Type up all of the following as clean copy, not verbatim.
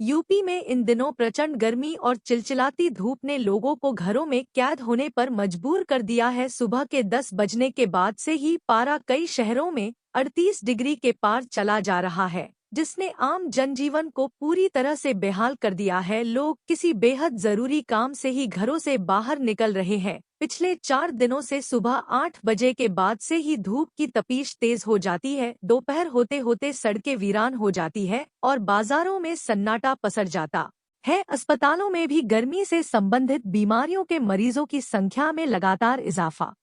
UP में इन दिनों प्रचंड गर्मी और चिलचिलाती धूप ने लोगों को घरों में कैद होने पर मजबूर कर दिया है। सुबह के 10 बजने के बाद से ही पारा कई शहरों में 38 डिग्री के पार चला जा रहा है, जिसने आम जनजीवन को पूरी तरह से बेहाल कर दिया है। लोग किसी बेहद जरूरी काम से ही घरों से बाहर निकल रहे हैं। पिछले 4 दिनों से सुबह 8 बजे के बाद से ही धूप की तपीश तेज हो जाती है। दोपहर होते होते सड़कें वीरान हो जाती है और बाजारों में सन्नाटा पसर जाता है। अस्पतालों में भी गर्मी से संबंधित बीमारियों के मरीजों की संख्या में लगातार इजाफा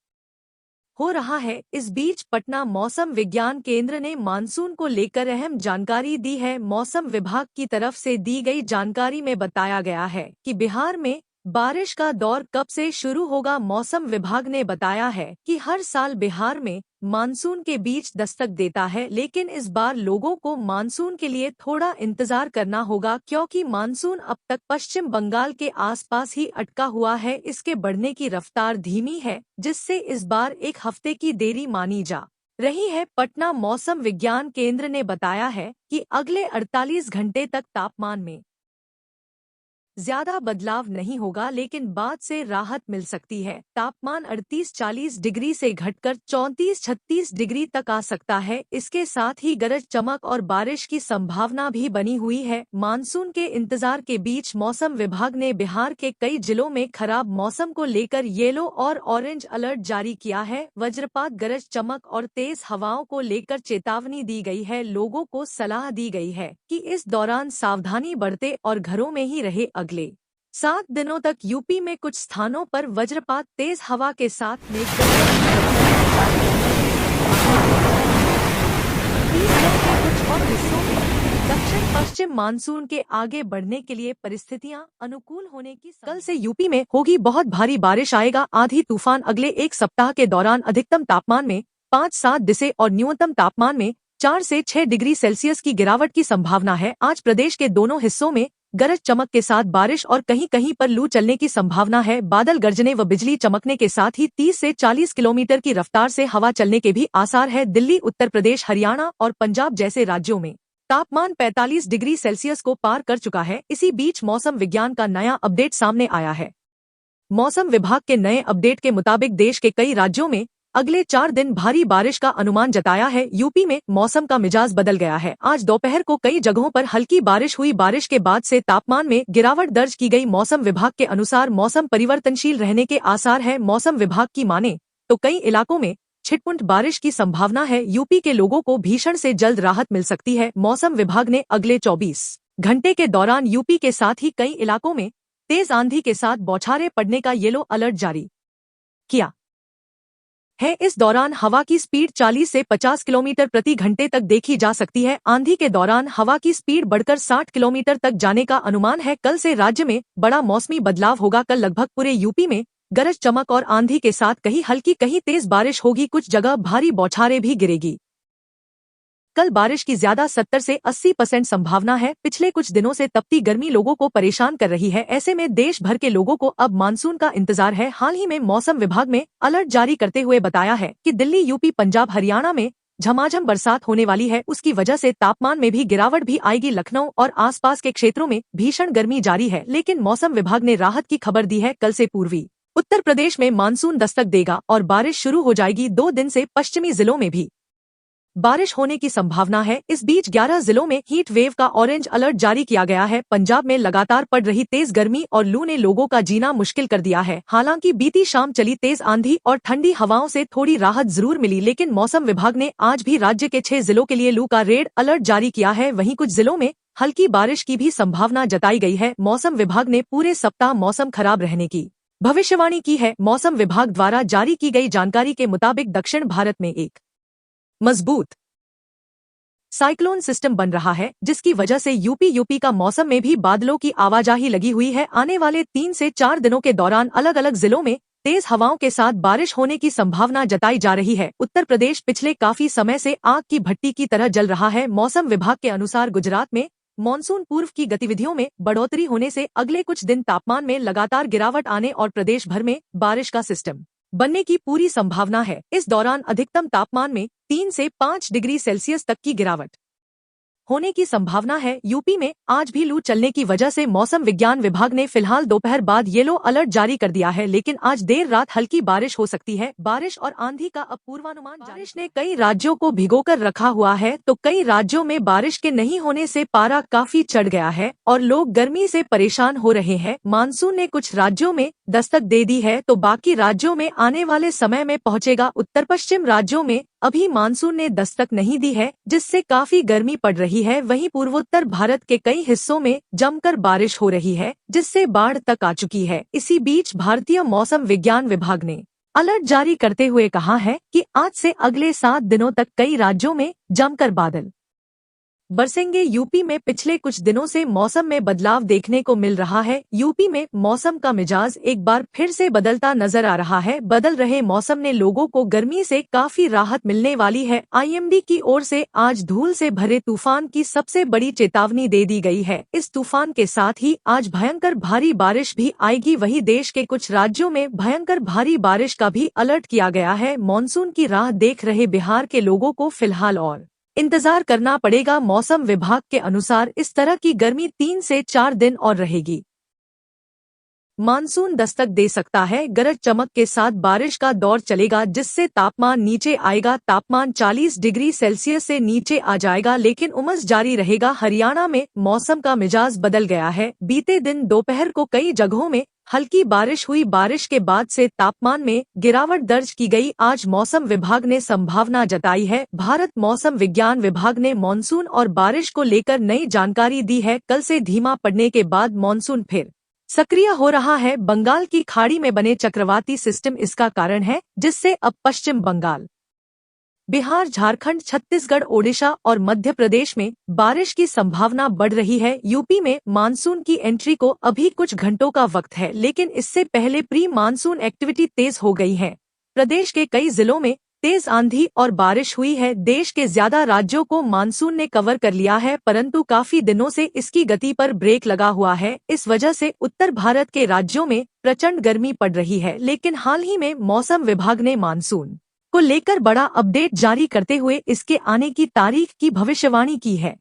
हो रहा है। इस बीच पटना मौसम विज्ञान केंद्र ने मानसून को लेकर अहम जानकारी दी है। मौसम विभाग की तरफ से दी गई जानकारी में बताया गया है कि बिहार में बारिश का दौर कब से शुरू होगा। मौसम विभाग ने बताया है कि हर साल बिहार में मानसून के बीच दस्तक देता है, लेकिन इस बार लोगों को मानसून के लिए थोड़ा इंतजार करना होगा, क्योंकि मानसून अब तक पश्चिम बंगाल के आसपास ही अटका हुआ है। इसके बढ़ने की रफ्तार धीमी है, जिससे इस बार एक हफ्ते की देरी मानी जा रही है। पटना मौसम विज्ञान केंद्र ने बताया है कि अगले 48 घंटे तक तापमान में ज्यादा बदलाव नहीं होगा, लेकिन बाद से राहत मिल सकती है। तापमान 38-40 डिग्री से घटकर 34-36 डिग्री तक आ सकता है। इसके साथ ही गरज चमक और बारिश की संभावना भी बनी हुई है। मानसून के इंतजार के बीच मौसम विभाग ने बिहार के कई जिलों में खराब मौसम को लेकर येलो और ऑरेंज अलर्ट जारी किया है। वज्रपात, गरज चमक और तेज हवाओं को लेकर चेतावनी दी गई है। लोगों को सलाह दी गई है कि इस दौरान सावधानी बरते और घरों में ही रहे। अगले 7 दिनों तक यूपी में कुछ स्थानों पर वज्रपात, तेज हवा के साथ मेघ कुछ और हिस्सों में दक्षिण पश्चिम मानसून के आगे बढ़ने के लिए परिस्थितियां अनुकूल होने की। कल से यूपी में होगी बहुत भारी बारिश, आएगा आंधी तूफान। अगले एक सप्ताह के दौरान अधिकतम तापमान में 5-7 डिग्री और न्यूनतम तापमान में 4 से 6 डिग्री सेल्सियस की गिरावट की संभावना है। आज प्रदेश के दोनों हिस्सों में गरज चमक के साथ बारिश और कहीं कहीं पर लू चलने की संभावना है। बादल गरजने व बिजली चमकने के साथ ही 30 से 40 किलोमीटर की रफ्तार से हवा चलने के भी आसार है। दिल्ली, उत्तर प्रदेश, हरियाणा और पंजाब जैसे राज्यों में तापमान 45 डिग्री सेल्सियस को पार कर चुका है। इसी बीच मौसम विज्ञान का नया अपडेट सामने आया है। मौसम विभाग के नए अपडेट के मुताबिक देश के कई राज्यों में अगले 4 दिन भारी बारिश का अनुमान जताया है। यूपी में मौसम का मिजाज बदल गया है। आज दोपहर को कई जगहों पर हल्की बारिश हुई। बारिश के बाद से तापमान में गिरावट दर्ज की गई। मौसम विभाग के अनुसार मौसम परिवर्तनशील रहने के आसार है। मौसम विभाग की माने तो कई इलाकों में छिटपुट बारिश की संभावना है। यूपी के लोगों को भीषण से जल्द राहत मिल सकती है। मौसम विभाग ने अगले 24 घंटे के दौरान यूपी के साथ ही कई इलाकों में तेज आंधी के साथ बौछारें पड़ने का येलो अलर्ट जारी किया है। इस दौरान हवा की स्पीड 40 से 50 किलोमीटर प्रति घंटे तक देखी जा सकती है। आंधी के दौरान हवा की स्पीड बढ़कर 60 किलोमीटर तक जाने का अनुमान है। कल से राज्य में बड़ा मौसमी बदलाव होगा। कल लगभग पूरे यूपी में गरज चमक और आंधी के साथ कहीं हल्की कहीं तेज बारिश होगी। कुछ जगह भारी बौछारें भी गिरेगी। कल बारिश की ज्यादा 70 से 80% संभावना है। पिछले कुछ दिनों से तपती गर्मी लोगों को परेशान कर रही है। ऐसे में देश भर के लोगों को अब मानसून का इंतजार है। हाल ही में मौसम विभाग में अलर्ट जारी करते हुए बताया है कि दिल्ली, यूपी, पंजाब, हरियाणा में झमाझम बरसात होने वाली है। उसकी वजह से तापमान में भी गिरावट भी आएगी। लखनऊ और आसपास के क्षेत्रों में भीषण गर्मी जारी है, लेकिन मौसम विभाग ने राहत की खबर दी है। कल से पूर्वी उत्तर प्रदेश में मानसून दस्तक देगा और बारिश शुरू हो जाएगी। 2 दिन से पश्चिमी जिलों में भी बारिश होने की संभावना है। इस बीच 11 जिलों में हीट वेव का ऑरेंज अलर्ट जारी किया गया है। पंजाब में लगातार पड़ रही तेज गर्मी और लू ने लोगों का जीना मुश्किल कर दिया है। हालांकि बीती शाम चली तेज आंधी और ठंडी हवाओं से थोड़ी राहत जरूर मिली, लेकिन मौसम विभाग ने आज भी राज्य के 6 जिलों के लिए लू का रेड अलर्ट जारी किया है। वहीं कुछ जिलों में हल्की बारिश की भी संभावना जताई गई है। मौसम विभाग ने पूरे सप्ताह मौसम खराब रहने की भविष्यवाणी की है। मौसम विभाग द्वारा जारी की गई जानकारी के मुताबिक दक्षिण भारत में एक मजबूत साइक्लोन सिस्टम बन रहा है, जिसकी वजह से यूपी का मौसम में भी बादलों की आवाजाही लगी हुई है। आने वाले 3 से 4 दिनों के दौरान अलग अलग जिलों में तेज हवाओं के साथ बारिश होने की संभावना जताई जा रही है। उत्तर प्रदेश पिछले काफी समय से आग की भट्टी की तरह जल रहा है। मौसम विभाग के अनुसार गुजरात में मानसून पूर्व की गतिविधियों में बढ़ोतरी होने से अगले कुछ दिन तापमान में लगातार गिरावट आने और प्रदेश भर में बारिश का सिस्टम बनने की पूरी संभावना है। इस दौरान अधिकतम तापमान में 3 से 5 डिग्री सेल्सियस तक की गिरावट होने की संभावना है। यूपी में आज भी लू चलने की वजह से मौसम विज्ञान विभाग ने फिलहाल दोपहर बाद येलो अलर्ट जारी कर दिया है, लेकिन आज देर रात हल्की बारिश हो सकती है। बारिश और आंधी का अब पूर्वानुमान। बारिश ने कई राज्यों को भिगोकर रखा हुआ है, तो कई राज्यों में बारिश के नहीं होने से पारा काफी चढ़ गया है और लोग गर्मी से परेशान हो रहे हैं। मानसून ने कुछ राज्यों में दस्तक दे दी है, तो बाकी राज्यों में आने वाले समय में पहुंचेगा। उत्तर पश्चिम राज्यों में अभी मानसून ने दस्तक नहीं दी है, जिससे काफी गर्मी पड़ रही है। वहीं पूर्वोत्तर भारत के कई हिस्सों में जमकर बारिश हो रही है, जिससे बाढ़ तक आ चुकी है। इसी बीच भारतीय मौसम विज्ञान विभाग ने अलर्ट जारी करते हुए कहा है कि आज से अगले 7 दिनों तक कई राज्यों में जमकर बादल बरसेंगे। यूपी में पिछले कुछ दिनों से मौसम में बदलाव देखने को मिल रहा है। यूपी में मौसम का मिजाज एक बार फिर से बदलता नजर आ रहा है। बदल रहे मौसम ने लोगों को गर्मी से काफी राहत मिलने वाली है। आईएमडी की ओर से आज धूल से भरे तूफान की सबसे बड़ी चेतावनी दे दी गई है। इस तूफान के साथ ही आज भयंकर भारी बारिश भी आएगी। वहीं देश के कुछ राज्यों में भयंकर भारी बारिश का भी अलर्ट किया गया है। मानसून की राह देख रहे बिहार के लोगों को फिलहाल और इंतजार करना पड़ेगा। मौसम विभाग के अनुसार इस तरह की गर्मी 3 से 4 दिन और रहेगी। मानसून दस्तक दे सकता है। गरज चमक के साथ बारिश का दौर चलेगा, जिससे तापमान नीचे आएगा। तापमान 40 डिग्री सेल्सियस से नीचे आ जाएगा, लेकिन उमस जारी रहेगा। हरियाणा में मौसम का मिजाज बदल गया है। बीते दिन दोपहर को कई जगहों में हल्की बारिश हुई। बारिश के बाद से तापमान में गिरावट दर्ज की गई। आज मौसम विभाग ने संभावना जताई है। भारत मौसम विज्ञान विभाग ने मानसून और बारिश को लेकर नई जानकारी दी है। कल से धीमा पड़ने के बाद मानसून फिर सक्रिय हो रहा है। बंगाल की खाड़ी में बने चक्रवाती सिस्टम इसका कारण है, जिससे अब पश्चिम बंगाल, बिहार, झारखंड, छत्तीसगढ़, ओडिशा और मध्य प्रदेश में बारिश की संभावना बढ़ रही है। यूपी में मानसून की एंट्री को अभी कुछ घंटों का वक्त है, लेकिन इससे पहले प्री मानसून एक्टिविटी तेज हो गई है। प्रदेश के कई जिलों में तेज आंधी और बारिश हुई है। देश के ज्यादा राज्यों को मानसून ने कवर कर लिया है, परंतु काफी दिनों से इसकी गति पर ब्रेक लगा हुआ है। इस वजह से उत्तर भारत के राज्यों में प्रचंड गर्मी पड़ रही है। लेकिन हाल ही में मौसम विभाग ने मानसून को लेकर बड़ा अपडेट जारी करते हुए इसके आने की तारीख की भविष्यवाणी की है।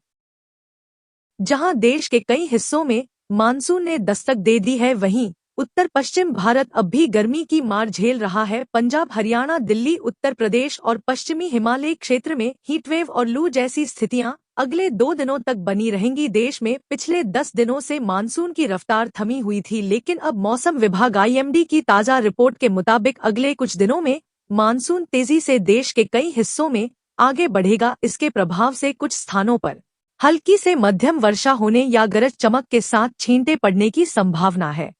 जहां देश के कई हिस्सों में मानसून ने दस्तक दे दी है, वहीं उत्तर पश्चिम भारत अब भी गर्मी की मार झेल रहा है। पंजाब, हरियाणा, दिल्ली, उत्तर प्रदेश और पश्चिमी हिमालय क्षेत्र में हीटवेव और लू जैसी स्थितियां अगले 2 दिनों तक बनी रहेंगी। देश में पिछले 10 दिनों से मानसून की रफ्तार थमी हुई थी, लेकिन अब मौसम विभाग आईएमडी की ताजा रिपोर्ट के मुताबिक अगले कुछ दिनों में मानसून तेजी से देश के कई हिस्सों में आगे बढ़ेगा। इसके प्रभाव से कुछ स्थानों पर हल्की से मध्यम वर्षा होने या गरज चमक के साथ छींटे पड़ने की संभावना है।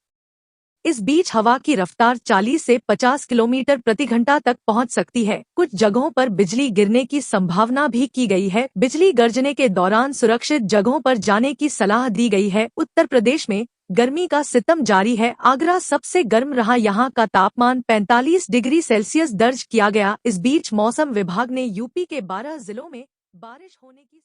इस बीच हवा की रफ्तार 40 से 50 किलोमीटर प्रति घंटा तक पहुंच सकती है। कुछ जगहों पर बिजली गिरने की संभावना भी की गई है। बिजली गरजने के दौरान सुरक्षित जगहों पर जाने की सलाह दी गई है। उत्तर प्रदेश में गर्मी का सितम जारी है। आगरा सबसे गर्म रहा, यहां का तापमान 45 डिग्री सेल्सियस दर्ज किया गया। इस बीच मौसम विभाग ने यूपी के 12 जिलों में बारिश होने की